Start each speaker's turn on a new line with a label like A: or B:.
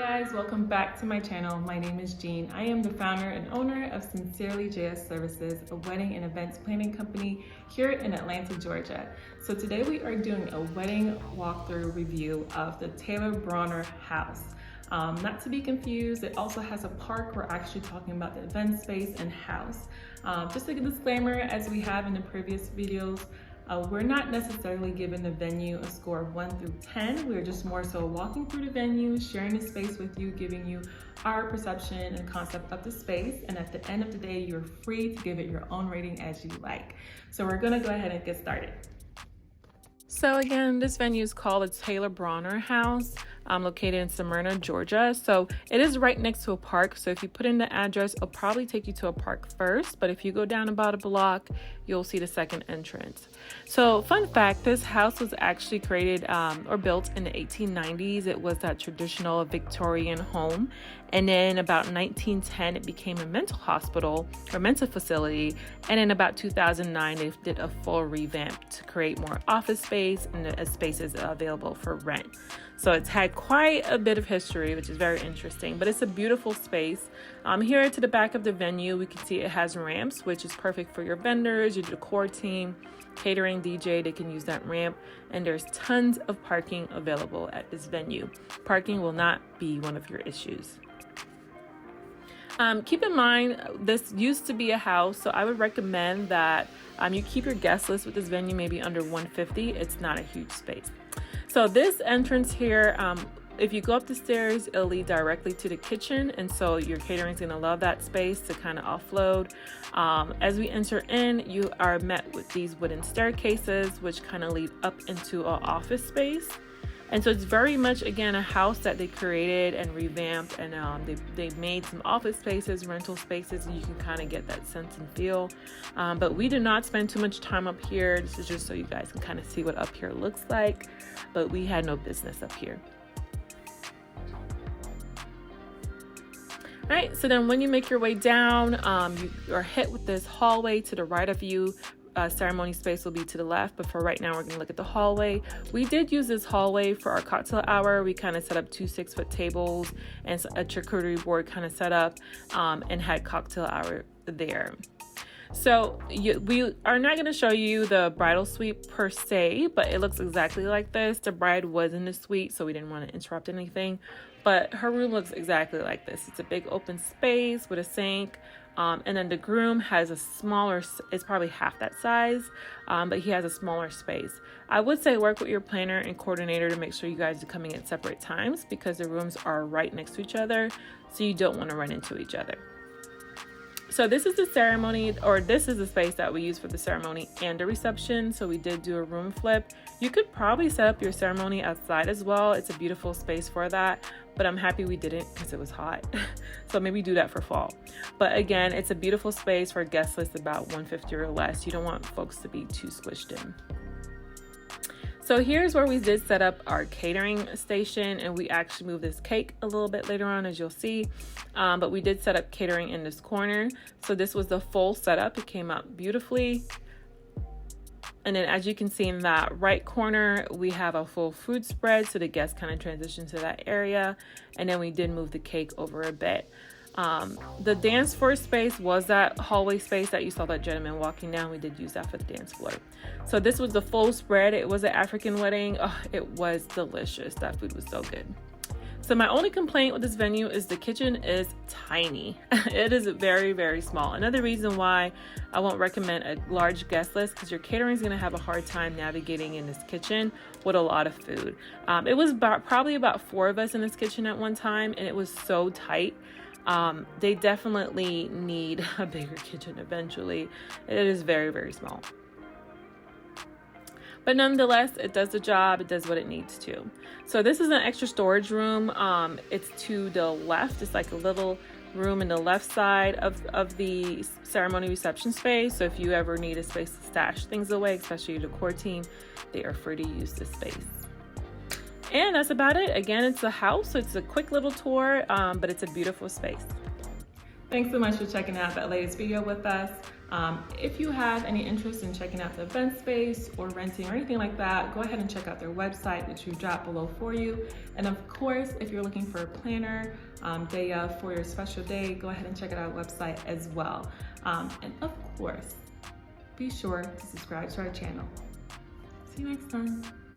A: Guys, welcome back to my channel. My name is Jean. I am the founder and owner of Sincerely JS Services, a wedding and events planning company here in Atlanta, Georgia. So today we are doing a wedding walkthrough review of the Taylor-Brawner House. Not to be confused, it also has a park. We're actually talking about the event space and house. Just a disclaimer, as we have in the previous videos, we're not necessarily giving the venue a score of 1 through 10. We're just more so walking through the venue, sharing the space with you, giving you our perception and concept of the space. And at the end of the day, you're free to give it your own rating as you like. So we're gonna go ahead and get started. So again, this venue is called the Taylor-Brawner House, located in Smyrna, Georgia. So it is right next to a park. So if you put in the address, it'll probably take you to a park first. But if you go down about a block, you'll see the second entrance. So fun fact, this house was actually created or built in the 1890s. It was that traditional Victorian home. And then about 1910, it became a mental hospital or mental facility. And in about 2009, they did a full revamp to create more office space and spaces available for rent. So it's had quite a bit of history, which is very interesting, but it's a beautiful space. Here to the back of the venue, we can see it has ramps, which is perfect for your vendors, your decor team, catering, DJ. They can use that ramp, and there's tons of parking available at this venue. Parking will not be one of your issues. Keep in mind, this used to be a house, so I would recommend that you keep your guest list with this venue maybe under 150. It's not a huge space. So this entrance here, if you go up the stairs, it'll lead directly to the kitchen, and so your catering's gonna love that space to kind of offload. As we enter in, you are met with these wooden staircases, which kind of lead up into an office space. And so it's very much, again, a house that they created and revamped, and they made some office spaces, rental spaces, and you can kind of get that sense and feel. But we did not spend too much time up here. This is just so you guys can kind of see what up here looks like, but we had no business up here. All right, so then when you make your way down, you are hit with this hallway to the right of you. Ceremony space will be to the left, but for right now we're going to look at the hallway. We did use this hallway for our cocktail hour. We kind of set up 2 6-foot tables and a charcuterie board kind of set up, and had cocktail hour there. So we are not going to show you the bridal suite per se, but it looks exactly like this. The bride was in the suite, so we didn't want to interrupt anything, but her room looks exactly like this. It's a big open space with a sink. And then the groom has a smaller, it's probably half that size, but he has a smaller space. I would say work with your planner and coordinator to make sure you guys are coming at separate times, because the rooms are right next to each other, so you don't want to run into each other. So this is the ceremony, or this is the space that we use for the ceremony and the reception. So we did do a room flip. You could probably set up your ceremony outside as well. It's a beautiful space for that, but I'm happy we didn't because it was hot. So maybe do that for fall. But again, it's a beautiful space for a guest list about 150 or less. You don't want folks to be too squished in. So here's where we did set up our catering station, and we actually moved this cake a little bit later on, as you'll see. But we did set up catering in this corner. So this was the full setup. It came out beautifully. And then as you can see in that right corner, we have a full food spread, so the guests kind of transition to that area. And then we did move the cake over a bit. The dance floor space was that hallway space that you saw that gentleman walking down. We did use that for the dance floor. So this was the full spread. It was an African wedding. Oh, it was delicious. That food was so good. So my only complaint with this venue is the kitchen is tiny. It is very, very small. Another reason why I won't recommend a large guest list, because your catering is going to have a hard time navigating in this kitchen with a lot of food. It was probably about 4 of us in this kitchen at one time, and it was so tight. They definitely need a bigger kitchen eventually. It is very, very small. But nonetheless, it does the job. It does what it needs to. So this is an extra storage room. It's to the left. It's like a little room in the left side of the ceremony reception space. So if you ever need a space to stash things away, especially your decor team, they are free to use this space. And that's about it. Again, it's a house, so it's a quick little tour, but it's a beautiful space. Thanks so much for checking out that latest video with us. If you have any interest in checking out the event space or renting or anything like that, go ahead and check out their website, which we drop below for you. And of course, if you're looking for a planner day of for your special day, go ahead and check out our website as well. And of course, be sure to subscribe to our channel. See you next time.